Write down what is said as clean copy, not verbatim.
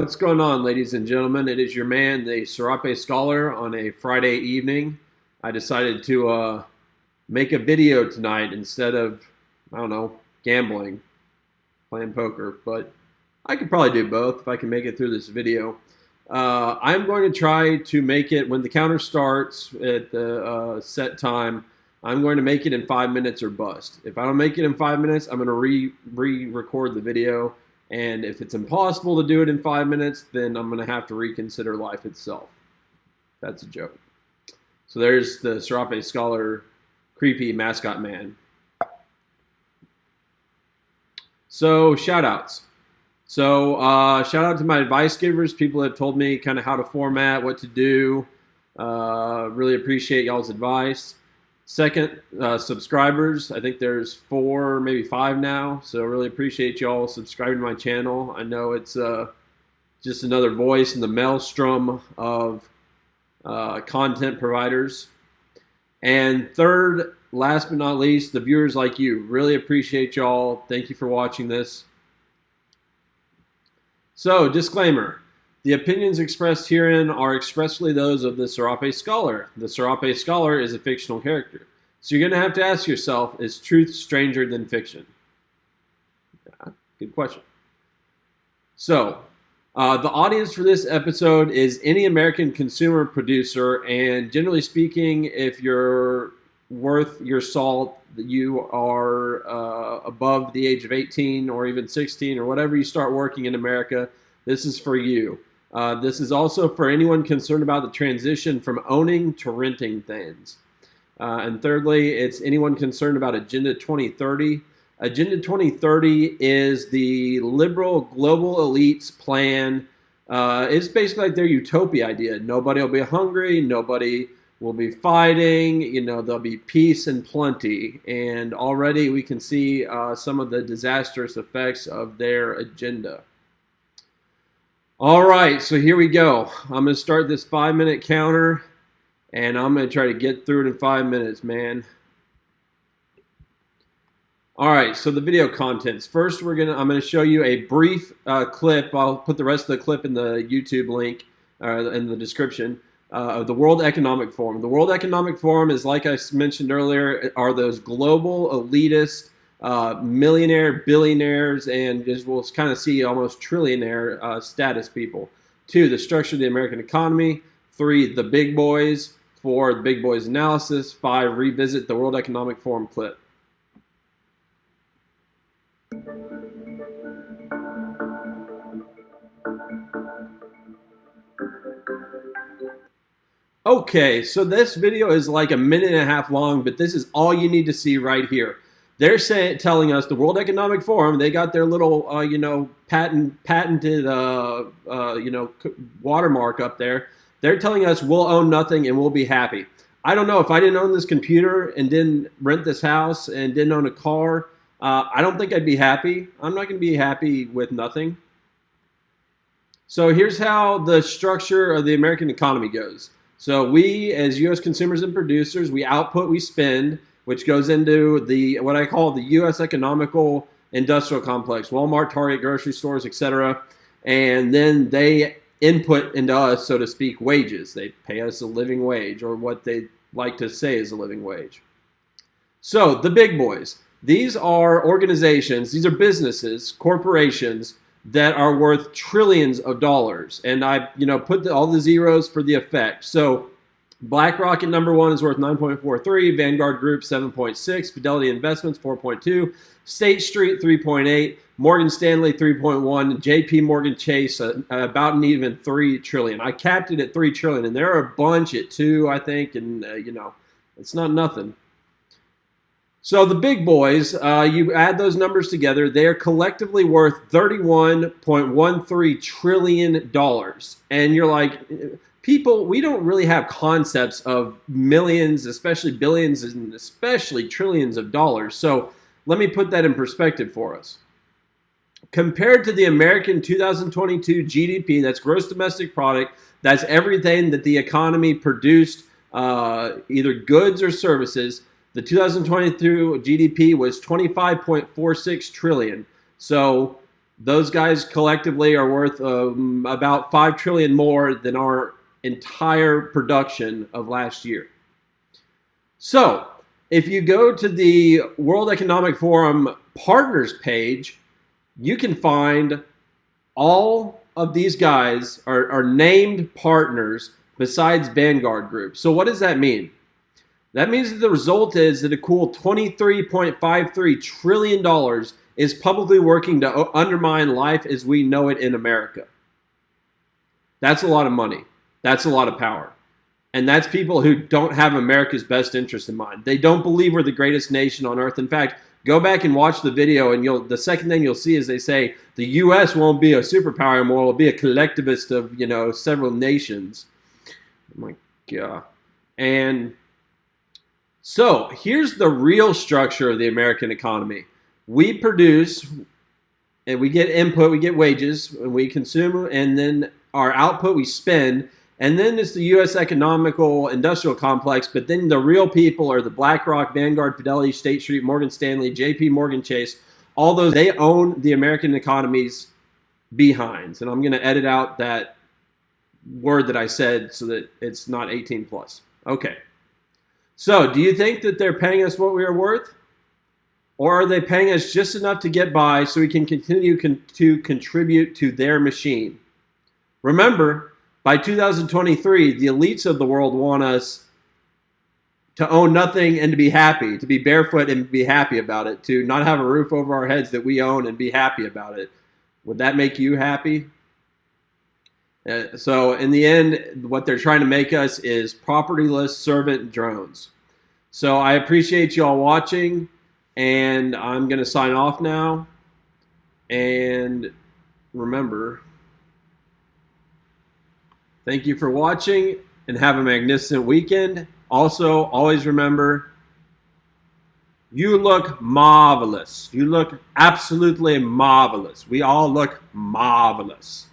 What's going on, ladies and gentlemen? It is your man, the Serape Scholar, on a Friday evening. I decided to make a video tonight instead of, I don't know, gambling, playing poker, but I could probably do both if I can make it through this video. I'm going to try to make it when the counter starts at the set time. I'm going to make it in 5 minutes or bust. If I don't make it in 5 minutes, I'm going to re-record the video. And if it's impossible to do it in 5 minutes, then I'm going to have to reconsider life itself. That's a joke. So there's the Serape Scholar creepy mascot man. So shout outs. So shout out to my advice givers. People have told me kind of how to format, what to do. Really appreciate y'all's advice. Second, subscribers. I think there's 4, maybe 5 now. So really appreciate y'all subscribing to my channel. I know it's just another voice in the maelstrom of content providers. And third, last but not least, the viewers like you. Really appreciate y'all. Thank you for watching this. So, disclaimer. The opinions expressed herein are expressly those of the Serape Scholar. The Serape Scholar is a fictional character. So you're going to have to ask yourself, is truth stranger than fiction? Yeah, good question. So, the audience for this episode is any American consumer producer, and generally speaking, if you're worth your salt, you are above the age of 18 or even 16 or whatever you start working in America, this is for you. This is also for anyone concerned about the transition from owning to renting things. And thirdly, it's anyone concerned about Agenda 2030. Agenda 2030 is the liberal global elite's plan. It's basically like their utopia idea. Nobody will be hungry. Nobody will be fighting. You know, there'll be peace and plenty. And already we can see some of the disastrous effects of their agenda. All right, so here we go. I'm going to start this 5-minute counter, and I'm going to try to get through it in 5 minutes, man. All right, so the video contents. First, I'm going to show you a brief clip. I'll put the rest of the clip in the YouTube link in the description of the World Economic Forum. The World Economic Forum is, like I mentioned earlier, are those global elitist millionaire, billionaires, and as we'll kind of see, almost trillionaire status people. 2, the structure of the American economy. 3, the big boys. 4, the big boys analysis. 5, revisit the World Economic Forum clip. Okay, so this video is like a minute and a half long, but this is all you need to see right here. They're telling us the World Economic Forum, they got their little, patented, watermark up there. They're telling us we'll own nothing and we'll be happy. I don't know, if I didn't own this computer and didn't rent this house and didn't own a car, I don't think I'd be happy. I'm not going to be happy with nothing. So here's how the structure of the American economy goes. So we, as U.S. consumers and producers, we output, we spend, which goes into what I call the U.S. economical industrial complex, Walmart, Target, grocery stores, etc. And then they input into us, so to speak, wages. They pay us a living wage, or what they like to say is a living wage. So the big boys, these are organizations, these are businesses, corporations that are worth trillions of dollars. And I put all the zeros for the effect. So BlackRock at number 1 is worth 9.43, Vanguard Group 7.6, Fidelity Investments 4.2, State Street 3.8, Morgan Stanley 3.1, JP Morgan Chase about an even 3 trillion. I capped it at 3 trillion, and there are a bunch at 2, I think, and it's not nothing. So the big boys, you add those numbers together, they are collectively worth $31.13 trillion. And you're like, people, we don't really have concepts of millions, especially billions, and especially trillions of dollars. So let me put that in perspective for us. Compared to the American 2022 GDP, that's gross domestic product, that's everything that the economy produced, either goods or services. The 2022 GDP was 25.46 trillion. So Those guys collectively are worth about 5 trillion more than our entire production of last year. So, if you go to the World Economic Forum partners page, you can find all of these guys are named partners besides Vanguard Group. So what does that mean? That means that the result is that a cool $23.53 trillion is publicly working to undermine life as we know it in America. That's a lot of money. That's a lot of power. And that's people who don't have America's best interest in mind. They don't believe we're the greatest nation on earth. In fact, go back and watch the video, and the second thing you'll see is they say the U.S. won't be a superpower anymore. It'll be a collectivist of, several nations. Oh my God. And so here's the real structure of the American economy. We produce, and we get input, we get wages, and we consume, and then our output we spend. And then it's the U.S. economical industrial complex, but then the real people are the BlackRock, Vanguard, Fidelity, State Street, Morgan Stanley, J.P. Morgan Chase. All those, they own the American economy's behinds. And I'm going to edit out that word that I said so that it's not 18 plus. Okay. So do you think that they're paying us what we are worth? Or are they paying us just enough to get by so we can continue to contribute to their machine? Remember, by 2023, the elites of the world want us to own nothing and to be happy, to be barefoot and be happy about it, to not have a roof over our heads that we own and be happy about it. Would that make you happy? So in the end, what they're trying to make us is propertyless servant drones. So I appreciate you all watching, and I'm going to sign off now. And remember, thank you for watching, and have a magnificent weekend. Also, always remember, you look marvelous. You look absolutely marvelous. We all look marvelous.